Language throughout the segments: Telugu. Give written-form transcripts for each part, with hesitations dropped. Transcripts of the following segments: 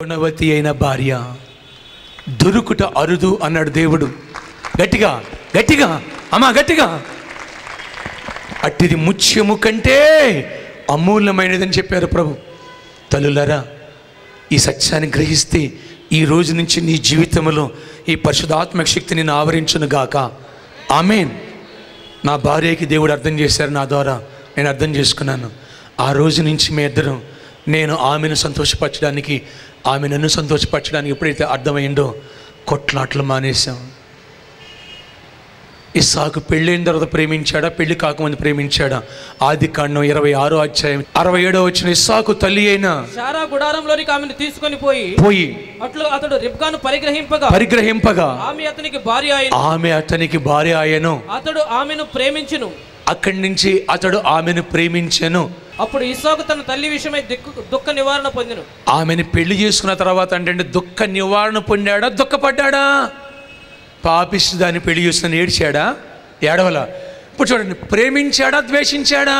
గుణవతి అయిన భార్య దొరుకుట అరుదు అన్నాడు దేవుడు. గట్టిగా గట్టిగా అమ్మా గట్టిగా. అట్టిది ముత్యము కంటే అమూల్యమైనదని చెప్పారు ప్రభు. తల్లులారా, ఈ సత్యాన్ని గ్రహిస్తే ఈ రోజు నుంచి నీ జీవితంలో ఈ పరిశుద్ధాత్మక శక్తి నిన్ను ఆవరించును గాక. ఆమేన్. నా భార్యకి దేవుడు అర్థం చేశారు, నా ద్వారా నేను అర్థం చేసుకున్నాను. ఆ రోజు నుంచి మీ ఇద్దరం, నేను ఆమెను సంతోషపరచడానికి, ఆమె నన్ను సంతోషపరచడానికి ఎప్పుడైతే అర్థమైందో కొట్లాట్లు మానేశాం. ఇస్సాకు పెళ్ళైన తర్వాత ప్రేమించాడా, పెళ్లి కాకముందు ప్రేమించాడా? ఆదికాండం 26వ అధ్యాయం 67వ వచనం. ఇస్సాకు తల్లి అయిన శారా గుడారంలోనికి ఆమెను తీసుకొని పోయి అట్లు అతడు రిబ్కాను పరిగ్రహింపగా ఆమె అతనికి భార్య ఆయను. అతడు ఆమెను ప్రేమించును. అక్కడి నుంచి అతడు ఆమెను ప్రేమించెను. అప్పుడు ఇస్సాకు తన తల్లి విషయమై దుఃఖ నివారణ పొందెను. ఆమెను పెళ్లి చేసుకున్న తర్వాత అంటే దుఃఖ నివారణ పొందాడా, దుఃఖపడ్డాడా? పాపిస్తు దాన్ని పెళ్లి చేసుకుని ఏడ్చాడా, ఏడవలా? ఇప్పుడు చూడండి, ప్రేమించాడా, ద్వేషించాడా?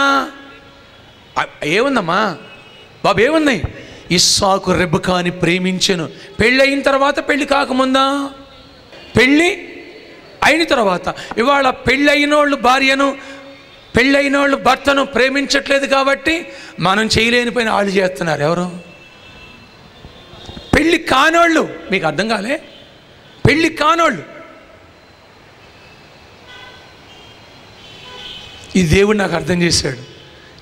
ఏముందమ్మా బాబు, ఏముంది? ఇస్సాకు రెబెకాని ప్రేమించెను. పెళ్ళి అయిన తర్వాత, పెళ్ళి కాకముందా? పెళ్ళి అయిన తర్వాత. ఇవాళ పెళ్ళి అయినోళ్ళు భార్యను, పెళ్ళైన వాళ్ళు భర్తను ప్రేమించట్లేదు కాబట్టి మనం చేయలేని పైన వాళ్ళు చేస్తున్నారు. ఎవరు? పెళ్ళి కానోళ్ళు. మీకు అర్థం కాలే? పెళ్ళి కానోళ్ళు. ఈ దేవుడు నాకు అర్థం చేశాడు.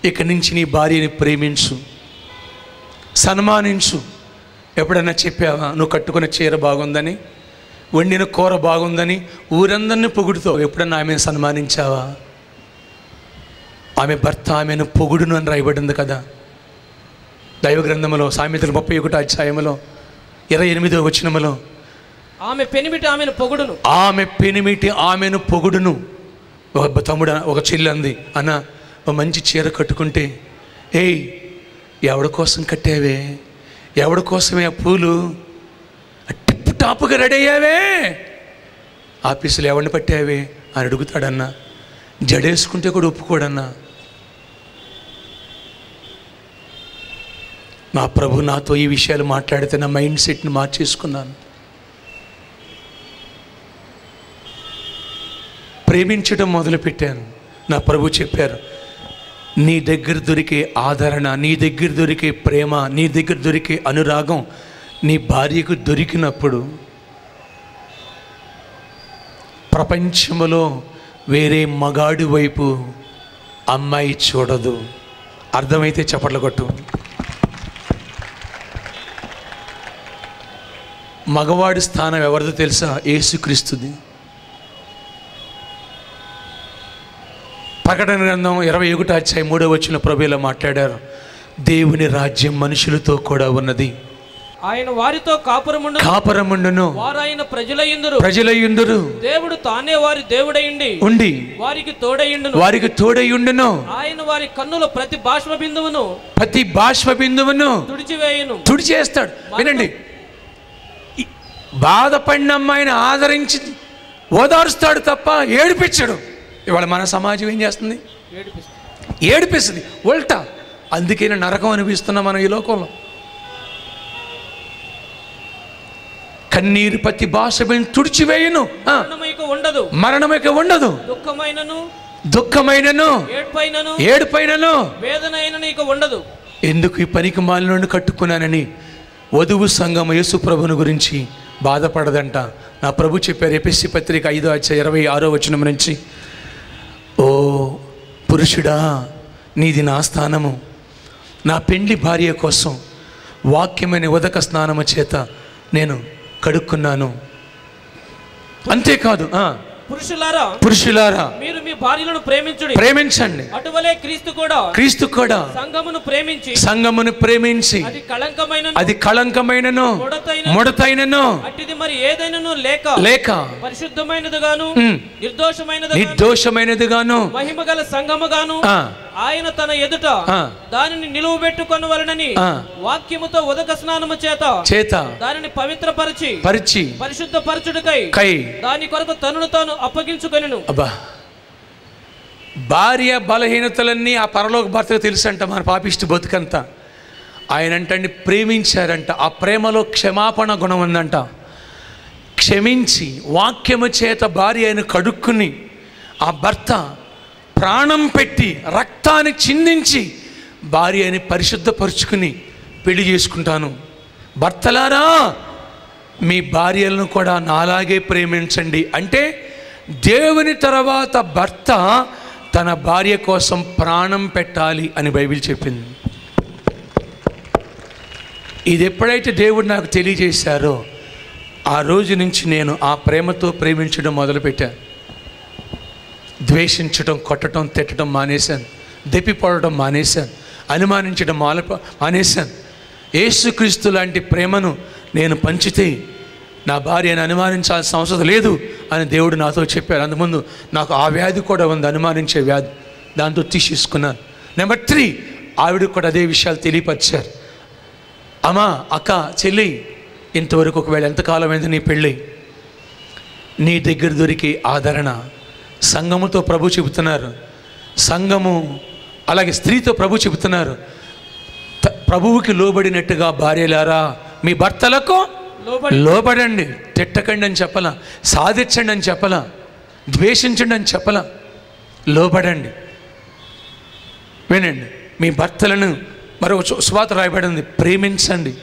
ఇక్కడి నుంచి నీ భార్యని ప్రేమించు, సన్మానించు. ఎప్పుడన్నా చెప్పావా నువ్వు కట్టుకున్న చీర బాగుందని, వండిన కూర బాగుందని ఊరందరినీ పొగుడుతావు? ఎప్పుడన్నా ఆమెను సన్మానించావా? ఆమె భర్త ఆమెను పొగుడును అని రాయబడింది కదా దైవ గ్రంథంలో, సామెతలు 31వ అధ్యాయంలో 28వ వచనములో. ఆమె పెనిమిటి ఆమెను పొగుడును. ఆమె పెనిమిటి ఆమెను పొగుడును. ఒక తమ్ముడు, ఒక చెల్లి అంది, అన్న ఒక మంచి చీర కట్టుకుంటే, ఏయ్ ఎవడి కోసం కట్టావే, ఎవడి కోసమే ఆ పూలు, టిప్ టాప్గా రెడీ అయ్యావే, ఆఫీసులో ఎవరిని పట్టావే అని అడుగుతాడన్నా. జడేసుకుంటే కూడా ఒప్పుకోడన్నా. నా ప్రభు నాతో ఈ విషయాలు మాట్లాడితే నా మైండ్ సెట్ని మార్చేసుకున్నాను. ప్రేమించడం మొదలుపెట్టాను. నా ప్రభు చెప్పారు, నీ దగ్గర దొరికే ఆదరణ, నీ దగ్గర దొరికే ప్రేమ, నీ దగ్గర దొరికే అనురాగం నీ భార్యకు దొరికినప్పుడు ప్రపంచంలో వేరే మగాడి వైపు అమ్మాయి చూడదు. అర్థమైతే చప్పట్లు కొట్టు. మగవాడి స్థానం ఎవరిదో తెలుసా? యేసుక్రీస్తుది. ప్రకటన గ్రంథం 21వ అధ్యాయం 3వ వచనంలో ప్రభువు ఇలా మాట్లాడారు, దేవుని రాజ్యం మనుషులతో కూడా ఉన్నది, ఆయన వారితో కాపురముండును, వారు ఆయన ప్రజలయ్యుందురు, దేవుడు తానే వారి దేవుడై ఉండి వారికి తోడయ్యుండును, ఆయన వారి కన్నుల ప్రతి బాష్ప బిందువును తుడిచేస్తాడు. వినండి, బాధపడిన అమ్మాయిని ఆదరించి ఓదారుస్తాడు తప్ప ఏడిపించడు. ఇవాళ మన సమాజం ఏం చేస్తుంది? ఏడిపిస్తుంది ఉల్టా. అందుకే నరకం అనిపిస్తున్నాం మనం ఈ లోకంలో. కన్నీరు ప్రతి భాష తుడిచివేయును, మరణమిక ఉండదు, దుఃఖమైనను ఏడుపైనను వేదన ఉండదు. ఎందుకు ఈ పనికి మాలిన కట్టుకున్నానని వధువు సంఘం యేసు ప్రభుని గురించి బాధపడదంట. నా ప్రభు చెప్పారు, ఎఫెసీ పత్రిక 5వ అధ్యాయం 26వ వచనం నుంచి, ఓ పురుషుడా, నీది నా స్థానము, నా పెండ్లి భార్య కోసం వాక్యమైన ఉదక స్నానము చేత నేను కడుక్కున్నాను. అంతేకాదు, పురుషులారా మీరు మీ భార్యలను ప్రేమించండి, అటువలే క్రీస్తు కూడా సంఘమును ప్రేమించి అది కళంకమైనను ముడతైనను అట్టిది మరి ఏదైనను లేక పరిశుద్ధమైనదిగాను నిర్దోషమైనదిగాను మహిమగల సంఘముగాను ఆయన తన ఎదుట దానిని నిలువబెట్టుకొనవలెనని వాక్యముతో ఉదక స్నానము చేత దానిని పవిత్రపరిచి పరిశుద్ధపరచుటకై దాని కొరకు తనను తాను అప్పగించుకొనెను. అబ్బా, భార్య బలహీనతలన్నీ ఆ పరలోక భర్తకు తెలుసంట. మన పాపిష్టి బతుకంతా ఆయన అంటండి ప్రేమించారంట. ఆ ప్రేమలో క్షమాపణ గుణం ఉందంట. క్షమించి వాక్యము చేత భార్య ఆయన కడుక్కుని, ఆ భర్త ప్రాణం పెట్టి రక్తాన్ని చిందించి భార్యని పరిశుద్ధపరుచుకుని పెళ్లి చేసుకుంటాను. భర్తలారా మీ భార్యలను కూడా నాలాగే ప్రేమించండి. అంటే దేవుని తర్వాత భర్త తన భార్య కోసం ప్రాణం పెట్టాలి అని బైబిల్ చెప్పింది. ఇది ఎప్పుడైతే దేవుడు నాకు తెలియజేశారో ఆ రోజు నుంచి నేను ఆ ప్రేమతో ప్రేమించడం మొదలుపెట్టాను. ద్వేషించడం, కొట్టడం, తిట్టడం మానేశాను. దెప్పిపడడం మానేశాను. అనుమానించడం మానేశాను. యేసుక్రీస్తు లాంటి ప్రేమను నేను పంచితే నా భార్యను అనుమానించాల్సిన అవసరం లేదు అని దేవుడు నాతో చెప్పారు. అందుముందు నాకు ఆ వ్యాధి కూడా ఉంది, అనుమానించే వ్యాధి. దాంతో తీసేసుకున్నాను. నెంబర్ 3, ఆవిడకు కూడా అదే విషయాలు తెలియపరిచారు. అమ్మా, అక్క, చెల్లి, ఇంతవరకు ఒకవేళ ఎంతకాలమైంది నీ పెళ్ళి, నీ దగ్గర దొరికే ఆదరణ సంఘముతో ప్రభు చెబుతున్నారు. సంఘము అలాగే స్త్రీతో ప్రభు చెబుతున్నారు. ప్రభువుకి లోబడినట్టుగా భార్యలారా మీ భర్తలకు లోబడండి. తిట్టకండి అని చెప్పలా, సాధించండి అని చెప్పలా, ద్వేషించండి అని చెప్పలా, లోబడండి. వినండి, మీ భర్తలను మరొక సువార్త రాయబడింది, ప్రేమించండి,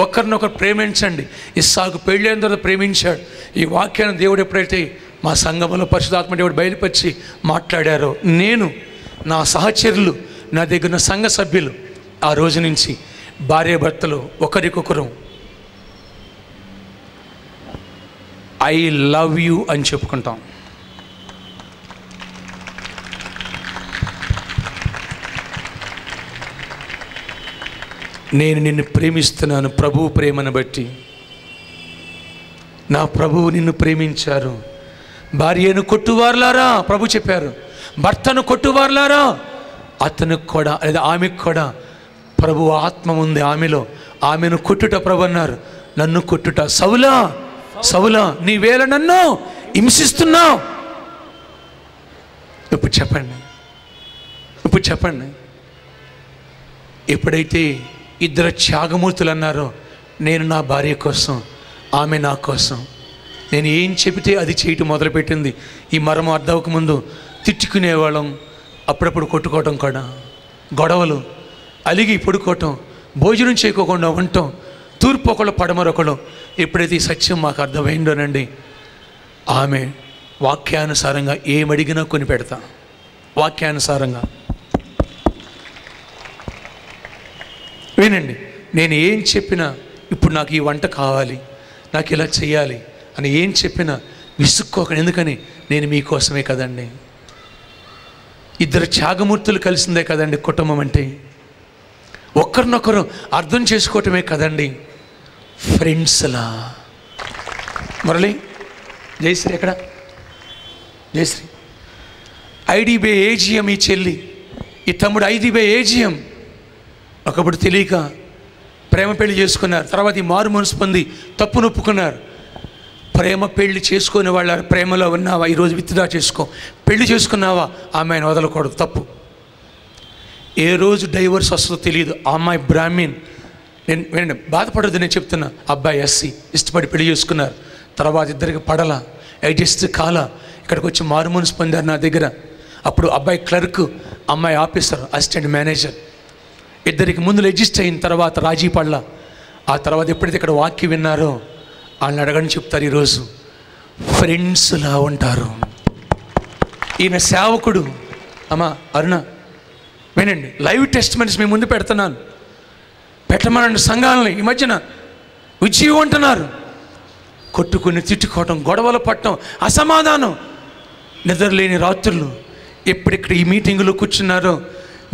ఒకరినొకరు ప్రేమించండి. ఇస్సాకు పెళ్ళైన తర్వాత ప్రేమించాడు. ఈ వాక్యాన్ని దేవుడు ఎప్పుడైతే మా సంఘంలో పరిశుద్ధాత్మ దేవుడు బయలుపరిచి మాట్లాడారో, నేను, నా సహచరులు, నా దగ్గర ఉన్న సంఘ సభ్యులు ఆ రోజు నుంచి భార్యాభర్తలు ఒకరికొకరు ఐ లవ్ యూ అని చెప్పుకుంటాం. నేను నిన్ను ప్రేమిస్తున్నాను ప్రభువు ప్రేమను బట్టి. నా ప్రభువు నిన్ను ప్రేమించారు. భార్యను కొట్టువారులారా ప్రభు చెప్పారు, భర్తను కొట్టువారులారా అతనికి కూడా లేదా ఆమెకు కూడా ప్రభు ఆత్మ ఉంది ఆమెలో, ఆమెను కొట్టుట ప్రభు అన్నారు. నన్ను కొట్టుట, సౌలా సౌలా నీవేళ నన్ను హింసిస్తున్నావు. ఇప్పుడు చెప్పండి, ఎప్పుడైతే ఇద్దరు త్యాగమూర్తులు అన్నారో, నేను నా భార్య కోసం, ఆమె నా కోసం, నేను ఏం చెబితే అది చేయటం మొదలుపెట్టింది. ఈ మరమ అర్థవక ముందు తిట్టుకునేవాళ్ళం, అప్పుడప్పుడు కొట్టుకోవటం కూడా, గొడవలు, అలిగి పడుకోవటం, భోజనం చేయకోకుండా ఉండటం, తూర్పు ఒకళ్ళు పడమరొకళ్ళు. ఎప్పుడైతే ఈ సత్యం మాకు అర్థమైందోనండి, ఆమె వాక్యానుసారంగా ఏమడిగినా కొని పెడతా. వాక్యానుసారంగా వినండి, నేను ఏం చెప్పినా, ఇప్పుడు నాకు ఈ వంట కావాలి, నాకు ఇలా చేయాలి అని ఏం చెప్పినా విసుక్కోకండి. ఎందుకని నేను మీకోసమే కదండి. ఇద్దరు త్యాగమూర్తులు కలిసిందే కదండి కుటుంబం అంటే. ఒకరినొకరు అర్థం చేసుకోవటమే కదండి ఫ్రెండ్స్లా. మురళి, జయశ్రీ ఎక్కడ? జయశ్రీ ఐడిబే ఏజిఎం, ఈ చెల్లి, ఈ తమ్ముడు ఐడిబే ఏజిఎం. ఒకప్పుడు తెలియక ప్రేమ పెళ్లి చేసుకున్నారు. తర్వాత ఈ మారు మనసు పొంది తప్పును ఒప్పుకున్నారు. ప్రేమ పెళ్లి చేసుకునే వాళ్ళ ప్రేమలో ఉన్నావా? ఈరోజు విత్డ్రా చేసుకో. పెళ్లి చేసుకున్నావా? ఆమెను వదలకూడదు, తప్పు. ఏ రోజు డైవర్స్ వస్తుందో తెలియదు. ఆ అమ్మాయి బ్రాహ్మణ్, నేను బాధపడద్దు, నేను చెప్తున్నా. అబ్బాయి ఎస్సీ, ఇష్టపడి పెళ్లి చేసుకున్నారు. తర్వాత ఇద్దరికి పడల, అడ్జస్ట్ కాల, ఇక్కడికి వచ్చి మారు మనసు పొందారు నా దగ్గర. అప్పుడు అబ్బాయి క్లర్క్, అమ్మాయి ఆఫీసర్, అసిస్టెంట్ మేనేజర్. ఇద్దరికి ముందు అడ్జస్ట్ అయిన తర్వాత రాజీ పడల. ఆ తర్వాత ఎప్పుడైతే ఇక్కడ వాక్యం విన్నారో వాళ్ళని అడగని చెప్తారు. ఈరోజు ఫ్రెండ్స్లా ఉంటారు. ఈయన సేవకుడు. అమ్మా అరుణ, వినండి, లైవ్ టెస్ట్మెంట్స్ మీ ముందు పెడుతున్నాను. పెట్టమనండి సంఘాలని. ఈ మధ్యన ఉజ్జీవం అంటున్నారు. కొట్టుకుని తిట్టుకోవటం, గొడవలు పట్టడం, అసమాధానం, నిద్రలేని రాత్రులు. ఎప్పుడిక్కడ ఈ మీటింగులో కూర్చున్నారో,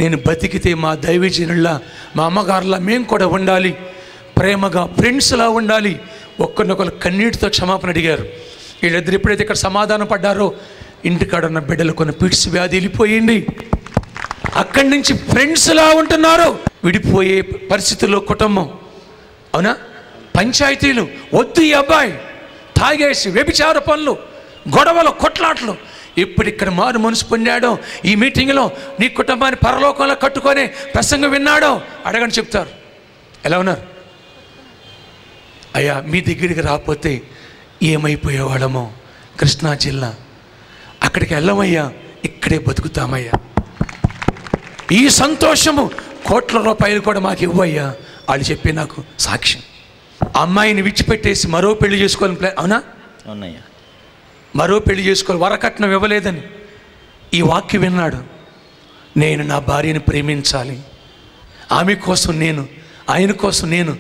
నేను బతికితే మా దైవజనుల్లా, మా అమ్మగారులా మేము కూడా ఉండాలి, ప్రేమగా ఫ్రెండ్స్లా ఉండాలి. ఒక్కరినొకరు కన్నీటితో క్షమాపణ అడిగారు. వీళ్ళిద్దరు ఎప్పుడైతే ఇక్కడ సమాధానం పడ్డారో, ఇంటికాడ ఉన్న బిడ్డలు కొన్ని పిట్స్ వ్యాధి వెళ్ళిపోయింది. అక్కడి నుంచి ఫ్రెండ్స్లా ఉంటున్నారు. విడిపోయే పరిస్థితుల్లో కుటుంబం, అవునా? పంచాయతీలు, వద్దు ఈ అబ్బాయి, తాగేసి వ్యభిచార పనులు, గొడవలు, కొట్లాట్లు. ఇప్పుడు ఇక్కడ మారు మనసు పొందాడో, ఈ మీటింగ్లో నీ కుటుంబాన్ని పరలోకంలో కట్టుకొని ప్రసంగం విన్నాడో అడగని చెప్తారు. ఎలా ఉన్నారు? అయ్యా మీ దగ్గరికి రాకపోతే ఏమైపోయేవాళ్ళమో. కృష్ణా జిల్లా అక్కడికి వెళ్ళమయ్యా, ఇక్కడే బతుకుతామయ్యా. ఈ సంతోషము కోట్ల రూపాయలు కూడా మాకు ఇవ్వయ్యా. వాళ్ళు చెప్పి నాకు సాక్ష్యం. అమ్మాయిని విడిచిపెట్టేసి మరో పెళ్లి చేసుకోవాలని ప్లాన్. అవునా? అవునయ్యా. మరో పెళ్లి చేసుకోవాలి, వరకట్నం ఇవ్వలేదని ఈ వాక్యం విన్నాడు. నేను నా భార్యను ప్రేమించాలి, ఆమె కోసం నేను, ఆయన కోసం నేను.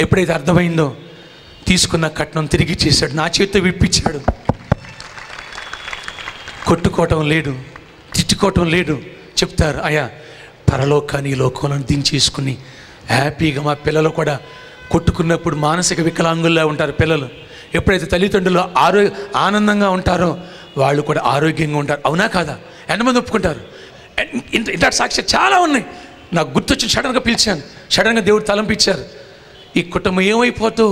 ఎప్పుడైతే అర్థమైందో తీసుకున్న కట్నం తిరిగి చేశాడు, నా చేతితో విప్పించాడు. కొట్టుకోవటం లేదు, తిట్టుకోవటం లేదు. చెప్తారు అయ్యా పరలోకాన్ని ఈ లోకంలో దించేసుకుని హ్యాపీగా. మా పిల్లలు కూడా కొట్టుకున్నప్పుడు మానసిక వికలాంగుల్లా ఉంటారు పిల్లలు. ఎప్పుడైతే తల్లిదండ్రులు ఆనందంగా ఉంటారో వాళ్ళు కూడా ఆరోగ్యంగా ఉంటారు. అవునా కాదా? ఎంతమంది ఒప్పుకుంటారు? ఇంత సాక్ష్యం చాలా ఉన్నాయి. నాకు గుర్తొచ్చి సడన్గా పిలిచాను, సడన్గా దేవుడు తలంపించారు. ఈ కుటుంబం ఏమైపోతూ,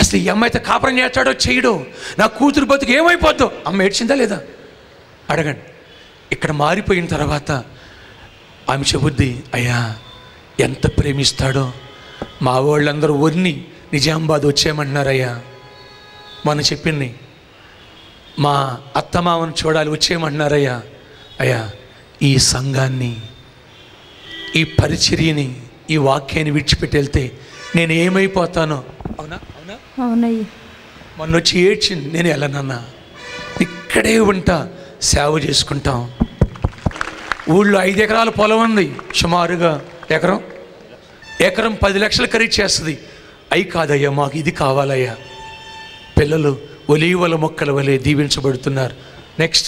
అసలు ఈ అమ్మాయితో కాపురం చేస్తాడో చేయడో, నా కూతురు బతుకు ఏమైపోద్దో. అమ్మ ఏడ్చిందా లేదా అడగండి. ఇక్కడ మారిపోయిన తర్వాత ఆమె చెబుద్ది, అయ్యా ఎంత ప్రేమిస్తాడో. మా వాళ్ళందరూ వన్ని నిజామాబాద్ వచ్చేయమంటున్నారయ్యా. మొన్న చెప్పింది, మా అత్తమామను చూడాలి వచ్చేయమంటున్నారయ్యా. అయ్యా ఈ సంఘాన్ని, ఈ పరిచర్యని, ఈ వాక్యాన్ని విడిచిపెట్టి వెళ్తే నేను ఏమైపోతానో. అవునా? అవునా? అవునయ్యా. మొన్న వచ్చి ఏడ్చింది. నేను వెళ్ళనన్నా, ఇక్కడే ఉంటా, సేవ చేసుకుంటాం. ఊళ్ళో 5 ఎకరాల పొలం ఉంది, సుమారుగా ఎకరం 10 లక్షలు ఖరీదు చేస్తుంది. అయి కాదయ్యా, మాకు ఇది కావాలయ్యా. పిల్లలు ఒలీవల మొక్కల వలె దీవించబడుతున్నారు. నెక్స్ట్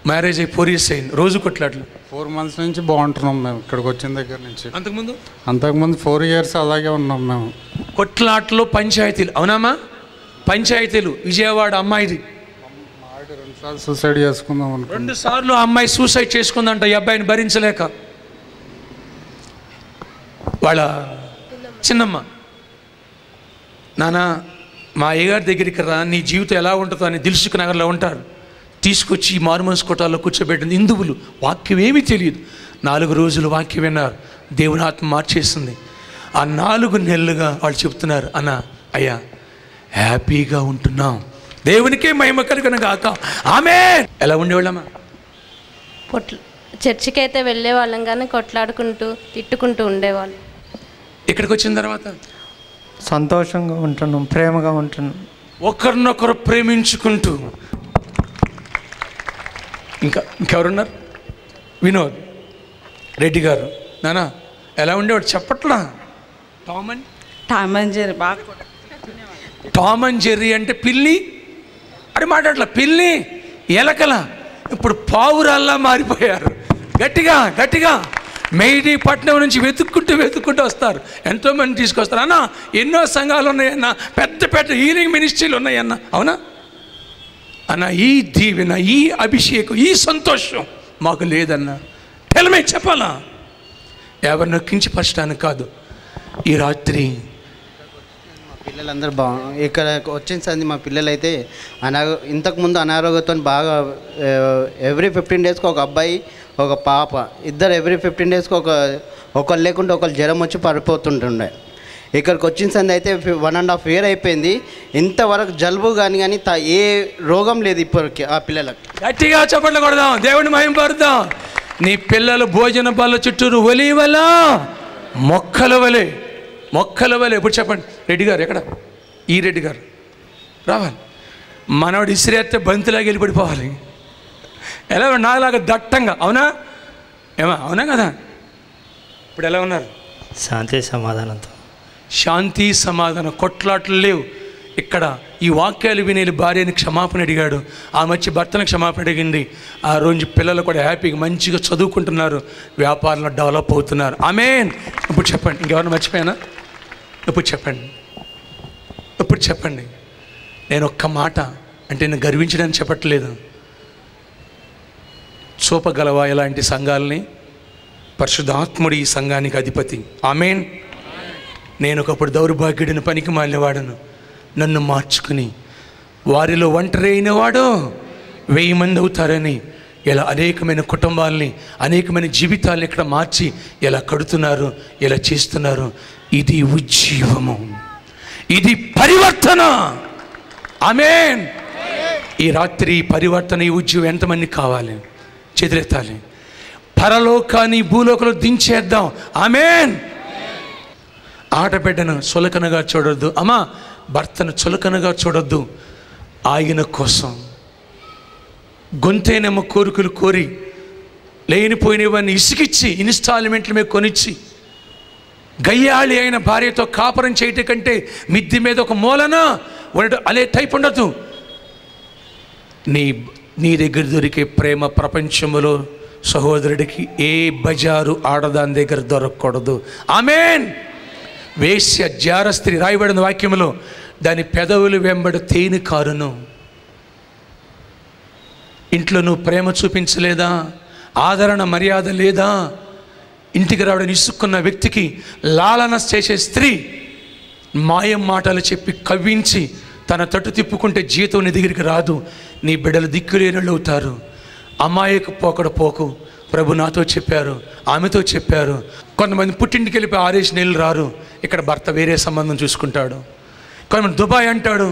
మ్యారేజ్ అయ్యి 4 years అయింది. రోజు కొట్లాట్లు. 4 months నుంచి బాగుంటున్నాం మేము ఇక్కడికి వచ్చిన దగ్గర నుంచి. అంతకుముందు 4 years అలాగే ఉన్నాం మేము. కొట్లాట్లో పంచాయతీలు. అవునామా? పంచాయతీలు. విజయవాడ అమ్మాయిది 2 సార్లు సూసైడ్ చేసుకుందాం అనుకున్నాం. 2 సార్లు అమ్మాయి సూసైడ్ చేసుకుందంట ఈ అబ్బాయిని భరించలేక. వాళ్ళ చిన్నమ్మ, నాన్న మా అయ్యగారి దగ్గరికి రా, నీ జీవితం ఎలా ఉంటుందో అని దిల్సుఖ్ నగర్లో ఉంటారు. తీసుకొచ్చి మారుమనసు కోటాల్లో కూర్చోబెట్టింది. హిందువులు, వాక్యం ఏమీ తెలియదు. 4 రోజులు వాక్యం విన్నారు, దేవుని ఆత్మ మార్చేస్తుంది. ఆ 4 నెలలుగా వాళ్ళు చెప్తున్నారు, అన్న అయ్యా హ్యాపీగా ఉంటున్నాం, దేవునికే మహిమ కలుగును గాక. ఆమేన్. ఎలా ఉండేవాళ్ళమ్మా? చర్చికి అయితే వెళ్ళే వాళ్ళం కానీ కొట్లాడుకుంటూ తిట్టుకుంటూ ఉండేవాళ్ళం. ఇక్కడికి వచ్చిన తర్వాత సంతోషంగా ఉంటున్నాం, ప్రేమగా ఉంటున్నాం, ఒకరినొకరు ప్రేమించుకుంటూ. ఇంకెవరున్నారు? వినోద్ రెడ్డి గారు. నానా ఎలా ఉండేవాడు చెప్పట్లా? టామ్ అండ్ జెర్రీ బాగా. టామ్ అండ్ జెర్రీ అంటే పిల్లి అని మాట్లాడలా, పిల్లి ఎలకల. ఇప్పుడు పావురాల్లా మారిపోయారు. గట్టిగా గట్టిగా మెహిదీపట్నం నుంచి వెతుక్కుంటూ వస్తారు. ఎంతోమంది తీసుకొస్తారు. అన్న ఎన్నో సంఘాలు ఉన్నాయన్న, పెద్ద పెద్ద హీలింగ్ మినిస్ట్రీలు ఉన్నాయన్న. అవునా అన్న? ఈ దీవెన, ఈ అభిషేకం, ఈ సంతోషం మాకు లేదన్న. తెలమే చెప్పాలా? ఎవరినో కించపరచడానికి కాదు. ఈ రాత్రి పిల్లలందరూ ఇక్కడ వచ్చిన సంది మా పిల్లలైతే ఇంతకుముందు అనారోగ్యంతో బాగా ఎవ్రీ 15 daysకి ఒక అబ్బాయి ఒక పాప, ఇద్దరు ఎవ్రీ 15 daysకి ఒకళ్ళు లేకుంటే ఒకళ్ళు జ్వరం వచ్చి పడిపోతుంటుండే. ఇక్కడికి వచ్చిన సంది అయితే 1.5 year అయిపోయింది. ఇంతవరకు జలుబు కానీ ఏ రోగం లేదు ఇప్పటికి ఆ పిల్లలకు. గట్టిగా చప్పట్లు కొడదాం, దేవుని మహిమపడదాం. నీ పిల్లలు భోజన బల్ల చుట్టూరు ఒలీవల మొక్కల వలె. ఇప్పుడు చెప్పండి రెడ్డి గారు ఎక్కడ? ఈ రెడ్డి గారు రావాలి. మనవాడు ఇసిరేస్తే బంతిలాగా వెళ్ళిపడిపోవాలి. ఎలా నాలాగా దట్టంగా. అవునా? అవునా కదా? ఇప్పుడు ఎలా ఉన్నారు? శాంతి సమాధానంతో. శాంతి సమాధానం, కొట్లాట్లు లేవు ఇక్కడ. ఈ వాక్యాలు వినే భార్యని క్షమాపణ అడిగాడు, ఆ మధ్య భర్తను క్షమాపణ అడిగింది. ఆ రోజు పిల్లలు కూడా హ్యాపీగా మంచిగా చదువుకుంటున్నారు, వ్యాపారంలో డెవలప్ అవుతున్నారు. ఆమేన్. ఇప్పుడు చెప్పండి, ఇంకెవరిని మర్చిపోయానా? ఇప్పుడు చెప్పండి. నేను ఒక్క మాట అంటే నేను గర్వించడానికి చెప్పట్లేదు. చూపగలవా ఇలాంటి సంఘాలని? పరిశుద్ధాత్ముడు ఈ సంఘానికి అధిపతి. ఆమేన్. నేను ఒకప్పుడు దౌర్భాగ్యుడిని, పనికి మాలినవాడను. నన్ను మార్చుకుని వారిలో ఒంటరి అయినవాడు 1000 మంది అవుతారని ఇలా అనేకమైన కుటుంబాలని, అనేకమైన జీవితాలను ఇక్కడ మార్చి ఇలా కడుతున్నారు, ఇలా చేస్తున్నారు. ఇది ఉజ్జీవము, ఇది పరివర్తన. ఆమేన్. ఈ రాత్రి పరివర్తన, ఈ ఉజ్జీవం ఎంతమంది కావాలి? చేతులెత్తాలి. పరలోకాన్ని భూలోకంలో దించేద్దాం. ఆమేన్. ఆడబిడ్డను చులకనగా చూడొద్దు. అమ్మా, భర్తను చులకనగా చూడొద్దు. ఆయన కోసం గొంతేనేమో కోరికలు కోరి లేనిపోయినవన్నీ ఇసుకిచ్చి ఇన్స్టాల్మెంట్ల మీద కొనిచ్చి గయ్యాళి అయిన భార్యతో కాపురం చేయటం కంటే మిద్ది మీద ఒక మూలన ఉండటం అదే టైప్ ఉండదు. నీ దగ్గర దొరికే ప్రేమ ప్రపంచంలో సహోదరుడికి ఏ బజారు ఆడదాని దగ్గర దొరకకూడదు. ఆమేన్. వేశ్య జార స్త్రీ రాయబడిన వాక్యంలో దాని పెదవులు వెంబడి తేనె కారును. ఇంట్లో నువ్వు ప్రేమ చూపించలేదా? ఆదరణ మర్యాద లేదా? ఇంటికి రావడం ఇసుక్కున్న వ్యక్తికి లాలన చేసే స్త్రీ మాయం మాటలు చెప్పి కవ్వించి తన తట్టు తిప్పుకుంటే జీతం నీ దగ్గరికి రాదు. నీ బిడ్డలు దిక్కులేనళ్ళు అవుతారు. అమాయకు పోకడ పోకు. ప్రభు నాతో చెప్పారు, ఆమెతో చెప్పారు. కొంతమంది పుట్టింటికి వెళ్ళిపోయి 6 నెలలు రారు. ఇక్కడ భర్త వేరే సంబంధం చూసుకుంటాడు. కొంతమంది దుబాయ్ అంటాడు,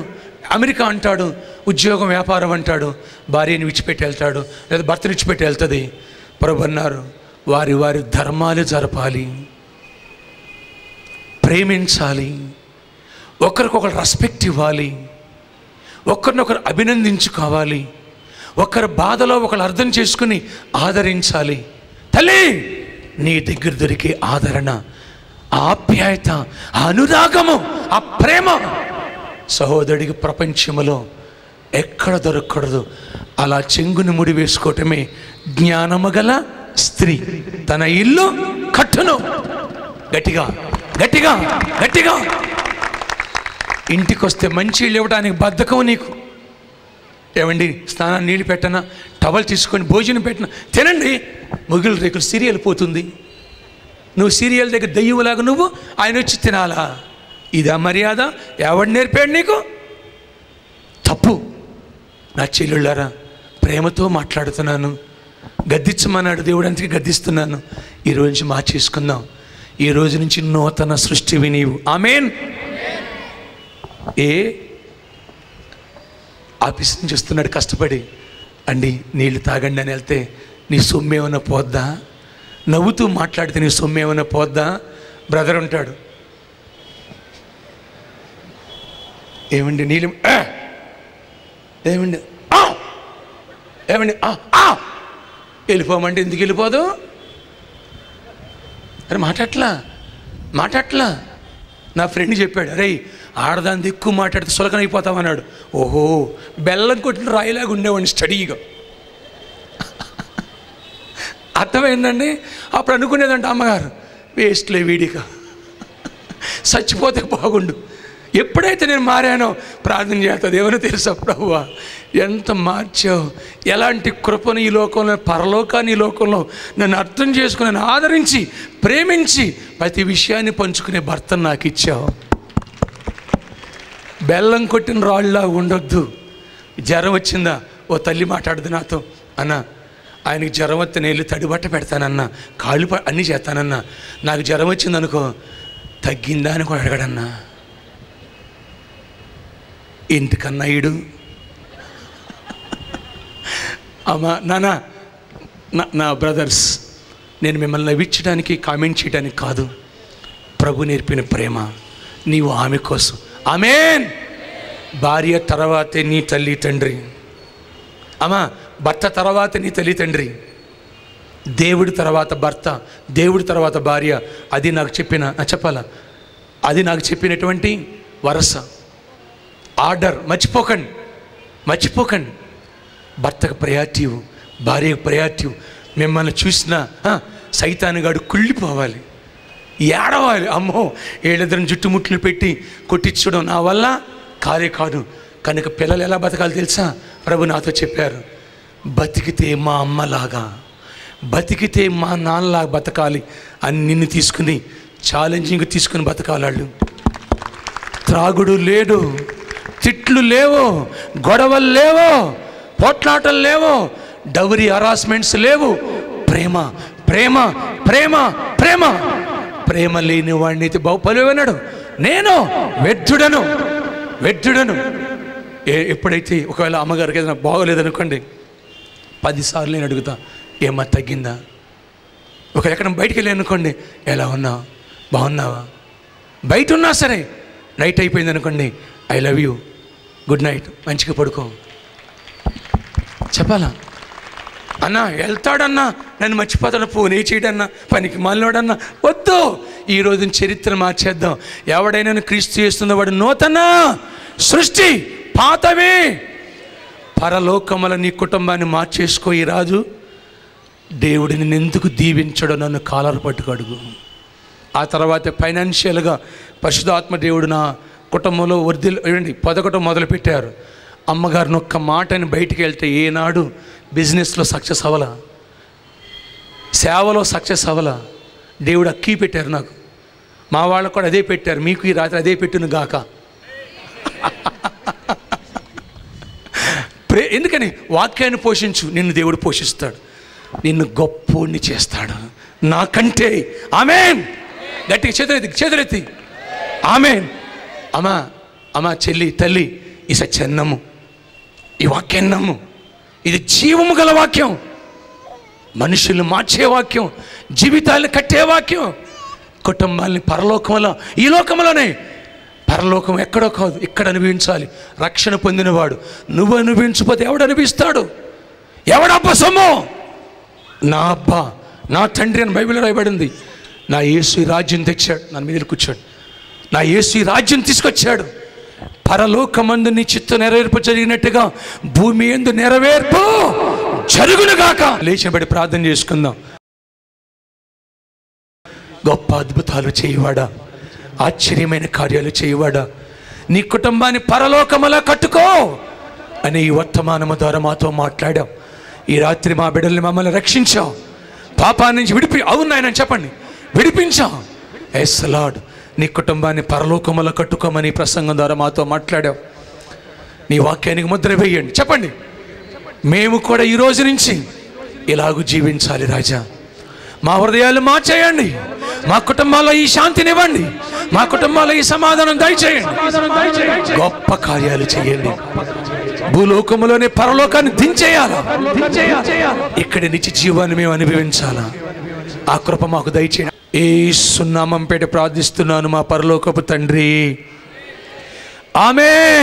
అమెరికా అంటాడు, ఉద్యోగం వ్యాపారం అంటాడు, భార్యని విడిచిపెట్టి వెళ్తాడు, లేదా భర్తని విడిచిపెట్టి వెళ్తుంది. ప్రభు అన్నారు, వారి వారి ధర్మాలు జరపాలి, ప్రేమించాలి, ఒకరికొకరు రెస్పెక్ట్ ఇవ్వాలి, ఒకరినొకరు అభినందించుకోవాలి, ఒకరి బాధలో ఒకరు అర్థం చేసుకుని ఆదరించాలి. తల్లి, నీ దగ్గర దొరికే ఆదరణ, ఆప్యాయత, అనురాగము, ఆ ప్రేమ సహోదరుడికి ప్రపంచంలో ఎక్కడ దొరకకూడదు. అలా చెంగుని ముడి వేసుకోవటమే జ్ఞానము గల స్త్రీ తన ఇల్లు కట్టును. గట్టిగా గట్టిగా గట్టిగా. ఇంటికి వస్తే మంచి ఇల్లు ఇవ్వడానికి బద్ధకం నీకు. ఏమండి, స్నానాన్ని నీళ్ళు పెట్టనా, టవల్ తీసుకొని భోజనం పెట్టినా, తినండి. మొగిలి రేకులు సీరియల్ పోతుంది. నువ్వు సీరియల్ దగ్గర దెయ్యంలాగా నువ్వు ఆయన వచ్చి తినాలా? ఇదా మర్యాద? ఎవడు నేర్పాడు నీకు? తప్పు. నా చెల్లుళ్ళారా, ప్రేమతో మాట్లాడుతున్నాను. గద్దించమన్నాడు దేవుడు, అందుకే గద్దిస్తున్నాను. ఈరోజు నుంచి మార్చేసుకుందాం. ఈ రోజు నుంచి నూతన సృష్టివి నీవు. ఆమేన్. ఆఫీస్ నుంచి వస్తున్నాడు కష్టపడి, అండి నీళ్ళు తాగండి అని వెళ్తే నీ సొమ్మేమన్నా పోద్దా? నవ్వుతూ మాట్లాడితే నీ సొమ్మేమన్నా పోద్దా? బ్రదర్ ఉంటాడు, ఏమండి నీళ్ళు, ఏమండి ఏమండి వెళ్ళిపోమంటే ఎందుకు వెళ్ళిపోదు? అరే మాట్లాడట్లా. నా ఫ్రెండ్ చెప్పాడు, అరే ఆడదాన్ని ఎక్కువ మాట్లాడితే సులకనైపోతామన్నాడు. ఓహో, బెల్లం కొట్టిన రాయిలాగా ఉండేవాడిని స్టడీగా. అర్థమైందండి. అప్పుడు అనుకునేదంట అమ్మగారు, వేస్ట్లే వీడిగా, చచ్చిపోతే బాగుండు. ఎప్పుడైతే నేను మారానో ప్రార్థన చేస్తుంది, ఏమన్నా తెలుసా, ప్రభువా ఎంత మార్చావు, ఎలాంటి కృపను ఈ లోకంలో, పరలోకాన్ని ఈ లోకంలో నన్ను అర్థం చేసుకుని, నన్ను ఆదరించి, ప్రేమించి ప్రతి విషయాన్ని పంచుకునే భర్తను నాకు ఇచ్చావు. బెల్లం కొట్టిన రాళ్ళలా ఉండొద్దు. జ్వరం వచ్చిందా, ఓ తల్లి మాట్లాడదు నాతో, అన్న ఆయనకి జ్వరం వస్తే నేను వెళ్ళి తడిబట్ట పెడతానన్నా, కాళ్ళు అన్నీ చేస్తానన్నా. నాకు జ్వరం వచ్చిందనుకో, తగ్గిందా అని కూడా అడగడన్నా. ఇంటికన్నా ఇడు అమ్మా నాన్న, నా బ్రదర్స్, నేను మిమ్మల్ని నవ్వించడానికి, కామెంట్ చేయడానికి కాదు. ప్రభు నేర్పిన ప్రేమ నీవు ఆమె కోసం. ఆమేన్. భార్య తర్వాతే నీ తల్లి తండ్రి. అమ్మా, భర్త తర్వాతే నీ తల్లి తండ్రి. దేవుడి తర్వాత భర్త, దేవుడి తర్వాత భార్య. అది నాకు చెప్పాలా, అది నాకు చెప్పినటువంటి వరస, ఆర్డర్. మర్చిపోకండి. భర్తకు ప్రయారిటీవు, భార్యకు ప్రయారిటీవు. మిమ్మల్ని చూసినా సైతానుగాడు కుళ్ళిపోవాలి, ఏడవాలి. అమ్మో, ఏళ్ళిద్దరిని జుట్టుముట్లు పెట్టి కొట్టించడం నా వల్ల కాదు. కనుక పిల్లలు ఎలా బతకాలి తెలుసా? ప్రభు నాతో చెప్పారు, బతికితే మా అమ్మలాగా, బతికితే మా నాన్నలాగా బతకాలి అని నిన్ను తీసుకుని ఛాలెంజింగ్ తీసుకుని బతకాలి. వాళ్ళు త్రాగుడు లేడు, తిట్లు లేవో, గొడవలు లేవో, పోట్లాటలు లేవో, డౌరీ హరాస్మెంట్స్ లేవు. ప్రేమ ప్రేమ ప్రేమ ప్రేమ. ప్రేమ లేని వాడిని అయితే పలువన్నాడు, నేను వ్యర్థుడను వ్యర్థుడను. ఎప్పుడైతే ఒకవేళ అమ్మగారికి ఏదైనా బాగోలేదనుకోండి, 10 సార్లు నేను అడుగుతా, ఏమన్నా తగ్గిందా? ఒకవేళ ఎక్కడ బయటికి వెళ్ళి అనుకోండి, ఎలా ఉన్నావు, బాగున్నావా? బయట ఉన్నా సరే నైట్ అయిపోయింది అనుకోండి, I love you, good night, మంచిగా పడుకో చెప్పాలా? అన్నా వెళ్తాడన్నా నన్ను మర్చిపోతాడు, ఫోన్ చేయడన్నా, పనికి మాలినోడన్నా వద్దు. ఈరోజు చరిత్ర మార్చేద్దాం. ఎవడైనా క్రీస్తు చేస్తుందో వాడు నూతన సృష్టి, పాతవే పరలోకముల. నీ కుటుంబాన్ని మార్చేసుకో. ఈ రాజు దేవుడు నిన్ను ఎందుకు దీవించడో నన్ను కాలర్ పట్టుకు అడుగు. ఆ తర్వాత ఫైనాన్షియల్గా పరిశుద్ధాత్మ దేవుడు నా కుటుంబంలో పొదగటం మొదలుపెట్టారు. అమ్మగారిని ఒక్క మాటని బయటికి వెళ్తే ఏనాడు బిజినెస్లో సక్సెస్ అవ్వలా, సేవలో సక్సెస్ అవ్వలా. దేవుడు అక్కీ పెట్టారు నాకు. మా వాళ్ళకు కూడా అదే పెట్టారు, మీకు ఈ రాత్రి అదే పెట్టును గాక. ఎందుకని? వాక్యాన్ని పోషించు, నిన్ను దేవుడు పోషిస్తాడు, నిన్ను గొప్పోడిని చేస్తాడు నాకంటే. ఆమేన్. గట్టిగా చేతులెత్తి ఆమేన్. అమ్మా చెల్లి, తల్లి, ఈ సత్యాన్ని నమ్ము, ఈ వాక్యాన్ని నమ్ము. ఇది జీవము గల వాక్యం, మనుషుల్ని మార్చే వాక్యం, జీవితాలను కట్టే వాక్యం, కుటుంబాలని పరలోకంలో, ఈ లోకంలోనే. పరలోకం ఎక్కడో కాదు, ఇక్కడ అనుభవించాలి. రక్షణ పొందినవాడు. నువ్వు అనుభవించకపోతే ఎవడు అనుభవిస్తాడు? ఎవడబ్బా సొమ్ము? నా అబ్బా, నా తండ్రి అని బైబిల్లో రాయబడింది. నా యేసు ఈ రాజ్యం తెచ్చాడు, నన్ను మీద కూర్చోడు. నా యేసు ఈ రాజ్యం తీసుకొచ్చాడు. పరలోకమందు నీ చిత్తం నెరవేర్పు జరిగినట్టుగా భూమి యందు నెరవేర్పు జరుగునుగాక. లేచినబడి ప్రార్థన చేసుకుందాం. గొప్ప అద్భుతాలు చేయవాడా, ఆశ్చర్యమైన కార్యాలు చేయవాడా, నీ కుటుంబాన్ని పరలోకములా కట్టుకో అని ఈ వర్తమానము ద్వారా మాతో మాట్లాడాం. ఈ రాత్రి మా బిడ్డల్ని మమ్మల్ని రక్షించాం, పాపాన్ని నుంచి అవును ఆయన చెప్పండి, విడిపించాం. ఎస్ లార్డ్, నీ కుటుంబాన్ని పరలోకములా కట్టుకోమని ప్రసంగం ద్వారా మాతో మాట్లాడాం. నీ వాక్యానికి ముద్ర వేయండి. చెప్పండి, మేము కూడా ఈ రోజు నుంచి ఇలాగూ జీవించాలి రాజా. మా హృదయాలు మార్చేయండి, మా కుటుంబాల్లో ఈ శాంతినివ్వండి, మా కుటుంబాల్లో ఈ సమాధానం దయచేయండి. గొప్ప కార్యాలు చేయండి. భూలోకములోనే పరలోకాన్ని దించేయాలా, ఇక్కడి నుంచి జీవాన్ని మేము అనుభవించాలా. ఆ కృప మాకు దయచేయండి. యేసు నామం పేట ప్రార్థిస్తున్నాను మా పరలోకపు తండ్రి. ఆమేన్.